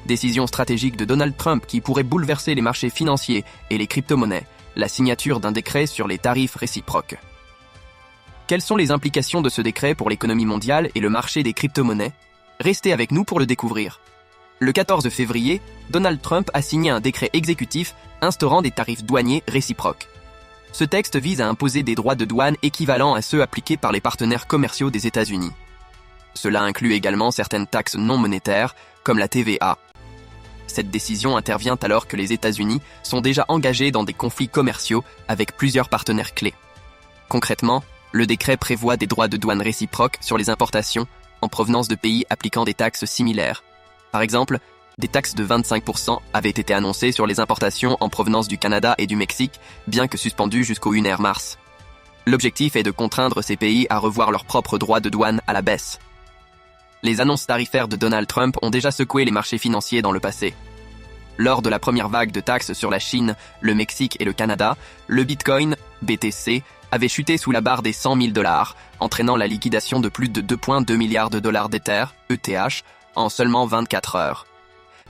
Décision stratégique de Donald Trump qui pourrait bouleverser les marchés financiers et les crypto-monnaies, la signature d'un décret sur les tarifs réciproques. Quelles sont les implications de ce décret pour l'économie mondiale et le marché des crypto-monnaies? Restez avec nous pour le découvrir. Le 14 février, Donald Trump a signé un décret exécutif instaurant des tarifs douaniers réciproques. Ce texte vise à imposer des droits de douane équivalents à ceux appliqués par les partenaires commerciaux des États-Unis. Cela inclut également certaines taxes non monétaires, comme la TVA. Cette décision intervient alors que les États-Unis sont déjà engagés dans des conflits commerciaux avec plusieurs partenaires clés. Concrètement, le décret prévoit des droits de douane réciproques sur les importations en provenance de pays appliquant des taxes similaires. Par exemple, des taxes de 25% avaient été annoncées sur les importations en provenance du Canada et du Mexique, bien que suspendues jusqu'au 1er mars. L'objectif est de contraindre ces pays à revoir leurs propres droits de douane à la baisse. Les annonces tarifaires de Donald Trump ont déjà secoué les marchés financiers dans le passé. Lors de la première vague de taxes sur la Chine, le Mexique et le Canada, le Bitcoin, BTC, avait chuté sous la barre des 100 000 $, entraînant la liquidation de plus de 2,2 milliards de dollars d'Ether, ETH, en seulement 24 heures.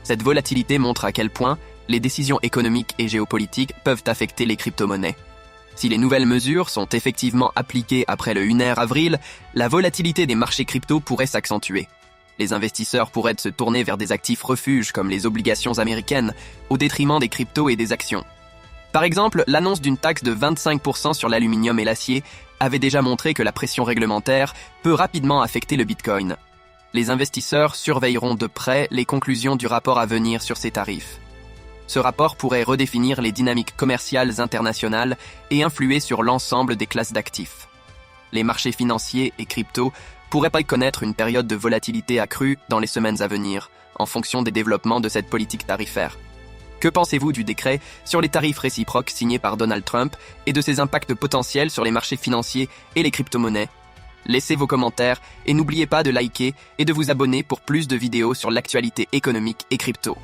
Cette volatilité montre à quel point les décisions économiques et géopolitiques peuvent affecter les crypto-monnaies. Si les nouvelles mesures sont effectivement appliquées après le 1er avril, la volatilité des marchés crypto pourrait s'accentuer. Les investisseurs pourraient se tourner vers des actifs refuges comme les obligations américaines, au détriment des cryptos et des actions. Par exemple, l'annonce d'une taxe de 25% sur l'aluminium et l'acier avait déjà montré que la pression réglementaire peut rapidement affecter le Bitcoin. Les investisseurs surveilleront de près les conclusions du rapport à venir sur ces tarifs. Ce rapport pourrait redéfinir les dynamiques commerciales internationales et influer sur l'ensemble des classes d'actifs. Les marchés financiers et crypto pourraient connaître une période de volatilité accrue dans les semaines à venir, en fonction des développements de cette politique tarifaire. Que pensez-vous du décret sur les tarifs réciproques signé par Donald Trump et de ses impacts potentiels sur les marchés financiers et les crypto-monnaies? Laissez vos commentaires et n'oubliez pas de liker et de vous abonner pour plus de vidéos sur l'actualité économique et crypto.